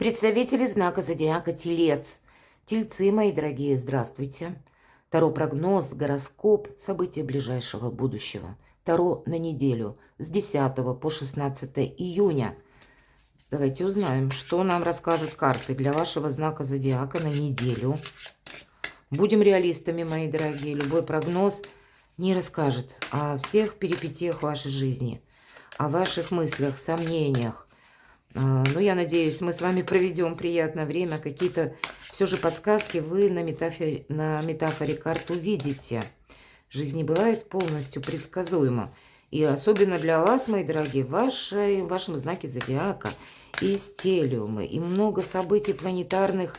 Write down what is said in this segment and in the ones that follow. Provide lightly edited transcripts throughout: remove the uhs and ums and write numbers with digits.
Представители знака зодиака Телец. Тельцы, мои дорогие, здравствуйте. Таро прогноз, гороскоп, события ближайшего будущего. Таро на неделю с 10 по 16 июня. Давайте узнаем, что нам расскажут карты для вашего знака зодиака на неделю. Будем реалистами, мои дорогие. Любой прогноз не расскажет о всех перипетиях вашей жизни, о ваших мыслях, сомнениях. Ну, я надеюсь, мы с вами проведем приятное время. Какие-то все же подсказки вы на метафоре карт увидите. Жизнь не бывает полностью предсказуема. И особенно для вас, мои дорогие, в вашем знаке зодиака и стелиумы, и много событий планетарных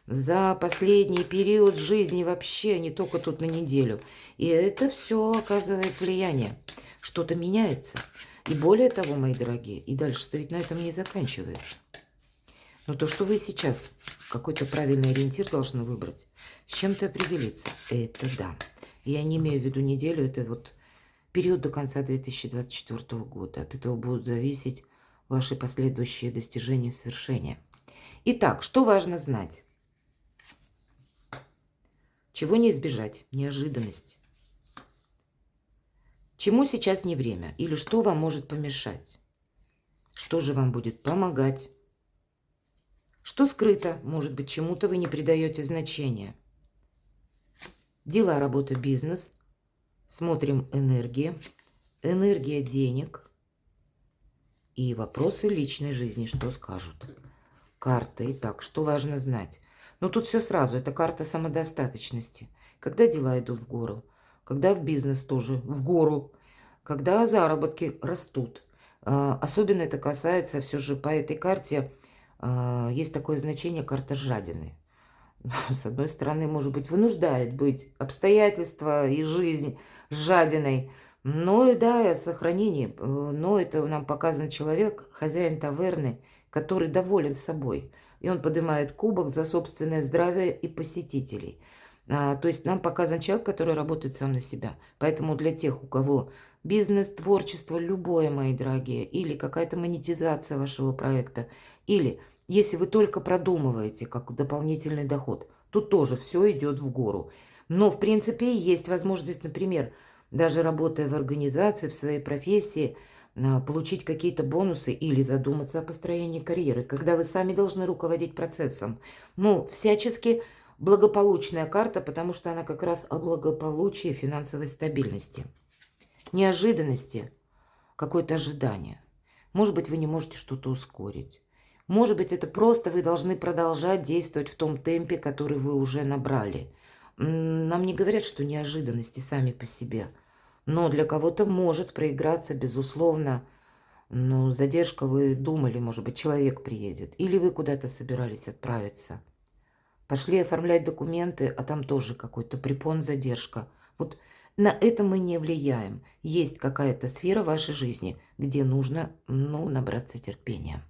за последний период жизни вообще, не только тут на неделю. И это все оказывает влияние. Что-то меняется. И более того, мои дорогие, и дальше-то ведь на этом не заканчивается. Но то, что вы сейчас какой-то правильный ориентир должны выбрать, с чем-то определиться, это да. Я не имею в виду неделю, это вот период до конца 2024 года. От этого будут зависеть ваши последующие достижения и свершения. Итак, что важно знать? Чего не избежать? Неожиданность. Чему сейчас не время? Или что вам может помешать? Что же вам будет помогать? Что скрыто? Может быть, чему-то вы не придаете значения. Дела, работа, бизнес. Смотрим энергия. Энергия денег. И вопросы личной жизни. Что скажут? Карты. Итак, что важно знать? Ну, тут все сразу. Это карта самодостаточности. Когда дела идут в гору. Когда в бизнес тоже в гору. Когда заработки растут. Особенно это касается все же по этой карте. Есть такое значение карта жадины. С одной стороны, может быть, вынуждает быть обстоятельства и жизнь жадиной. Но и да, сохранение. Но это нам показан человек, хозяин таверны, который доволен собой. И он поднимает кубок за собственное здравие и посетителей. То есть нам показан человек, который работает сам на себя. Поэтому для тех, у кого бизнес, творчество, любое, мои дорогие, или какая-то монетизация вашего проекта, или если вы только продумываете как дополнительный доход, тут тоже все идет в гору. Но, в принципе, есть возможность, например, даже работая в организации, в своей профессии, получить какие-то бонусы или задуматься о построении карьеры, когда вы сами должны руководить процессом. Ну, всячески благополучная карта, потому что она как раз о благополучии, финансовой стабильности. Неожиданности, какое-то ожидание. Может быть, вы не можете что-то ускорить. Может быть, это просто вы должны продолжать действовать в том темпе, который вы уже набрали. Нам не говорят, что неожиданности сами по себе. Но для кого-то может проиграться, безусловно. Ну, задержка, вы думали, может быть, человек приедет. Или вы куда-то собирались отправиться. Пошли оформлять документы, а там тоже какой-то препон, задержка. Вот на это мы не влияем. Есть какая-то сфера вашей жизни, где нужно, ну, набраться терпения.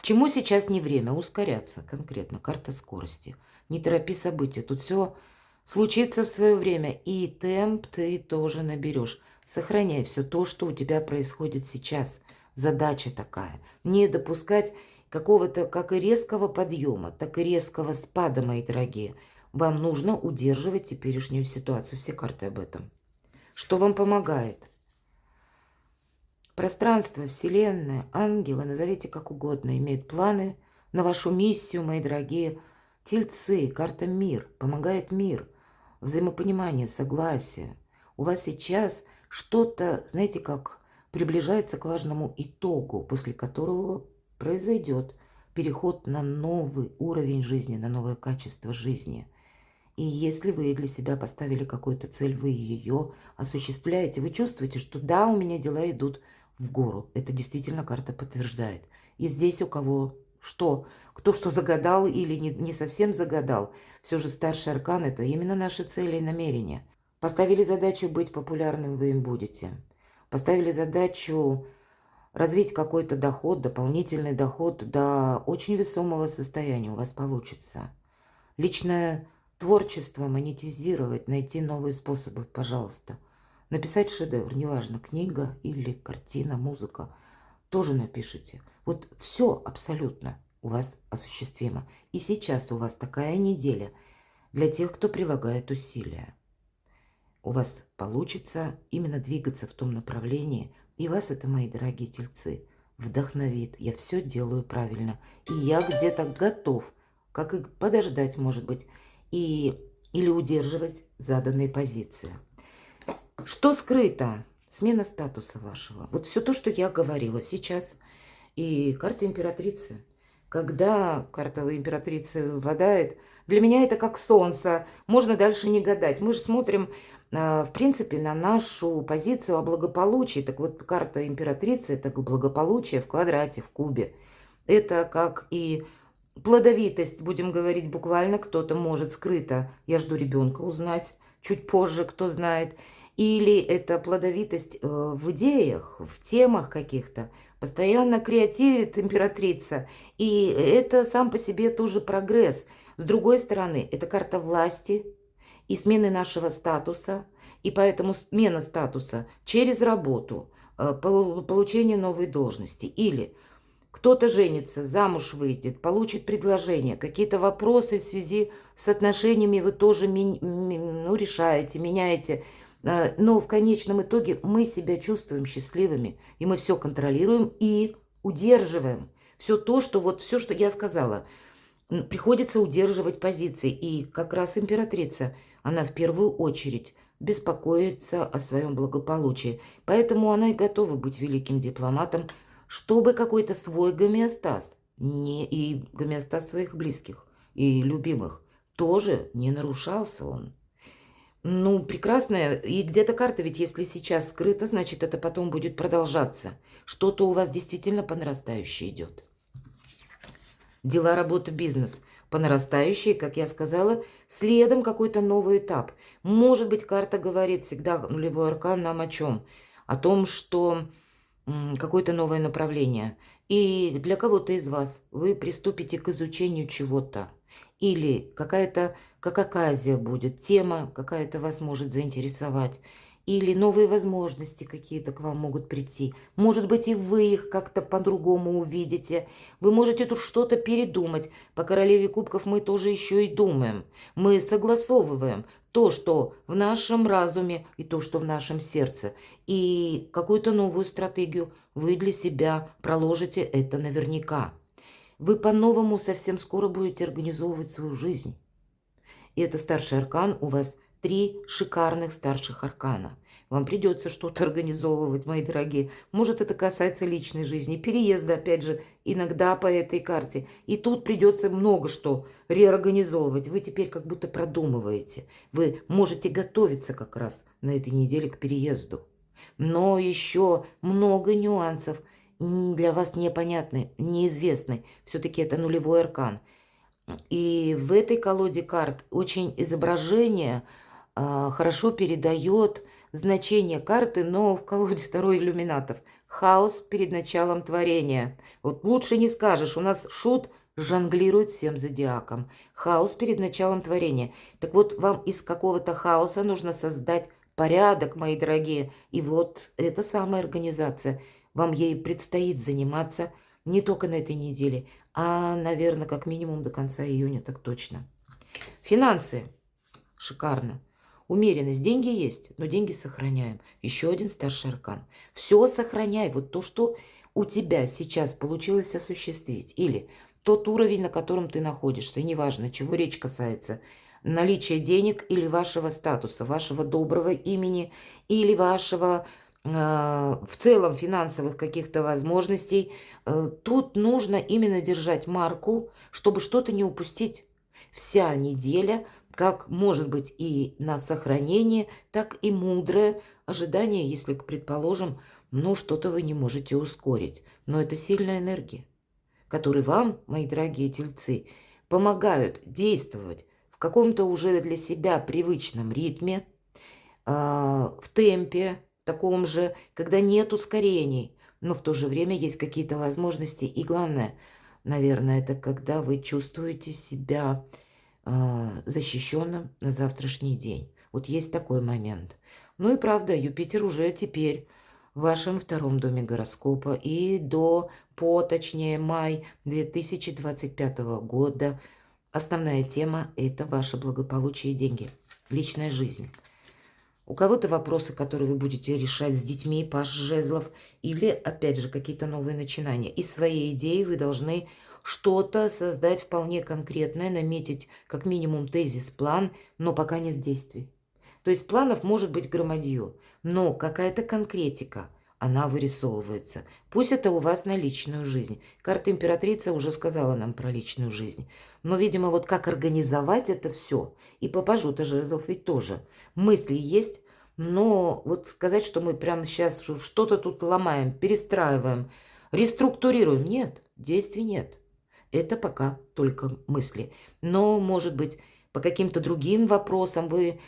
Чему сейчас не время? Ускоряться конкретно. Карта скорости. Не торопи события. Тут все случится в свое время. И темп ты тоже наберешь. Сохраняй все то, что у тебя происходит сейчас. Задача такая. Не допускать какого-то как и резкого подъема, так и резкого спада, мои дорогие. Вам нужно удерживать теперешнюю ситуацию. Все карты об этом. Что вам помогает? Пространство, Вселенная, ангелы, назовите как угодно, имеют планы на вашу миссию, мои дорогие. Тельцы, карта мир, помогает мир, взаимопонимание, согласие. У вас сейчас что-то, знаете, как приближается к важному итогу, после которого произойдет переход на новый уровень жизни, на новое качество жизни. И если вы для себя поставили какую-то цель, вы ее осуществляете, вы чувствуете, что да, у меня дела идут в гору. Это действительно карта подтверждает. И здесь у кого что, кто что загадал или не совсем загадал, все же старший аркан – это именно наши цели и намерения. Поставили задачу быть популярным, вы им будете. Поставили задачу развить какой-то доход, дополнительный доход до очень весомого состояния у вас получится. Личное творчество монетизировать, найти новые способы, пожалуйста. Написать шедевр, неважно, книга или картина, музыка, тоже напишите. Вот все абсолютно. у вас осуществимо. И сейчас у вас такая неделя для тех, кто прилагает усилия. У вас получится именно двигаться в том направлении, и вас это, мои дорогие тельцы, вдохновит. Я все делаю правильно, и я где-то готов, как и подождать, может быть, или удерживать заданные позиции. Что скрыто? Смена статуса вашего. Вот все то, что я говорила сейчас. И карта императрицы. Когда карта императрицы выпадает, для меня это как солнце. Можно дальше не гадать. Мы же смотрим, в принципе, на нашу позицию о благополучии. Так вот, карта императрицы – это благополучие в квадрате, в кубе. Это как и плодовитость, будем говорить буквально, кто-то может скрыто. Я жду ребенка узнать чуть позже, кто знает. Или это плодовитость в идеях, в темах каких-то. Постоянно креативит императрица. И это сам по себе тоже прогресс. С другой стороны, это карта власти и смены нашего статуса. И поэтому смена статуса через работу, получение новой должности. Или кто-то женится, замуж выйдет, получит предложение. Какие-то вопросы в связи с отношениями вы тоже решаете, меняете. Но в конечном итоге мы себя чувствуем счастливыми, и мы все контролируем и удерживаем. Все то, что вот все, что я сказала, приходится удерживать позиции. И как раз императрица, она в первую очередь беспокоится о своем благополучии. Поэтому она и готова быть великим дипломатом, чтобы какой-то свой гомеостаз, и гомеостаз своих близких и любимых, тоже не нарушался он. Ну, прекрасная. И где-то карта, ведь если сейчас скрыта, значит, это потом будет продолжаться. Что-то у вас действительно по нарастающей идет. Дела, работа, бизнес по нарастающей, как я сказала, следом какой-то новый этап. Может быть, карта говорит всегда, нулевой аркан нам о чем? О том, что какое-то новое направление. И для кого-то из вас вы приступите к изучению чего-то. Или какая-то, как оказия будет, тема какая-то вас может заинтересовать. Или новые возможности какие-то к вам могут прийти. Может быть, и вы их как-то по-другому увидите. Вы можете тут что-то передумать. По королеве кубков мы тоже еще и думаем. Мы согласовываем то, что в нашем разуме, и то, что в нашем сердце. И какую-то новую стратегию вы для себя проложите, это наверняка. Вы по-новому совсем скоро будете организовывать свою жизнь. И это старший аркан, у вас 3 шикарных старших аркана. Вам придется что-то организовывать, мои дорогие. Может, это касается личной жизни, переезда, опять же, иногда по этой карте. И тут придется много что реорганизовывать. Вы теперь как будто продумываете. Вы можете готовиться как раз на этой неделе к переезду. Но еще много нюансов для вас непонятны, неизвестны. Все-таки это нулевой аркан. И в этой колоде карт очень изображение хорошо передает значение карты, но в колоде второй иллюминатов. Хаос перед началом творения. Вот лучше не скажешь, у нас шут жонглирует всем зодиаком. Хаос перед началом творения. Так вот, вам из какого-то хаоса нужно создать порядок, мои дорогие. И вот эта самая организация, вам ей предстоит заниматься не только на этой неделе, а, наверное, как минимум до конца июня, так точно. Финансы. Шикарно. Умеренность. Деньги есть, но деньги сохраняем. Еще один старший аркан. Все сохраняй. Вот то, что у тебя сейчас получилось осуществить. Или тот уровень, на котором ты находишься. И неважно, чего речь касается. Наличие денег или вашего статуса, вашего доброго имени, или вашего в целом финансовых каких-то возможностей. Тут нужно именно держать марку, чтобы что-то не упустить. Вся неделя, как может быть и на сохранение, так и мудрое ожидание, если, предположим, ну что-то вы не можете ускорить. Но это сильная энергия, которая вам, мои дорогие тельцы, помогают действовать в каком-то уже для себя привычном ритме, в темпе, таком же, когда нет ускорений, но в то же время есть какие-то возможности. И главное, наверное, это когда вы чувствуете себя защищенным на завтрашний день. Вот есть такой момент. Ну и правда, Юпитер уже теперь в вашем втором доме гороскопа. И до точнее, май 2025 года. Основная тема – это ваше благополучие и деньги, личная жизнь. У кого-то вопросы, которые вы будете решать с детьми, паж жезлов, или, опять же, какие-то новые начинания. Из своей идеи вы должны что-то создать вполне конкретное, наметить как минимум тезис-план, но пока нет действий. То есть планов может быть громадье, но какая-то конкретика, она вырисовывается. Пусть это у вас на личную жизнь. Карта императрицы уже сказала нам про личную жизнь. Но, видимо, вот как организовать это все, и по пажу жезлов ведь тоже мысли есть, но вот сказать, что мы прямо сейчас что-то тут ломаем, перестраиваем, реструктурируем, нет, действий нет. Это пока только мысли. Но, может быть, по каким-то другим вопросам вы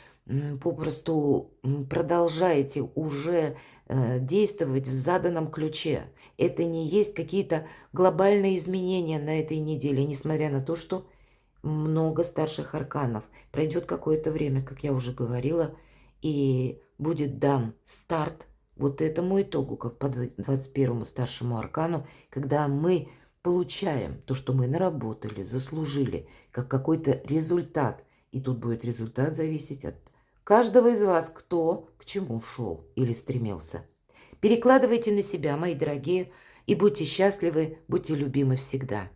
попросту продолжаете уже действовать в заданном ключе. Это не есть какие-то глобальные изменения на этой неделе, несмотря на то, что много старших арканов. Пройдет какое-то время, как я уже говорила, и будет дан старт вот этому итогу, как по 21-му старшему аркану, когда мы получаем то, что мы наработали, заслужили, как какой-то результат. И тут будет результат зависеть от каждого из вас, кто к чему шел или стремился. Перекладывайте на себя, мои дорогие, и будьте счастливы, будьте любимы всегда.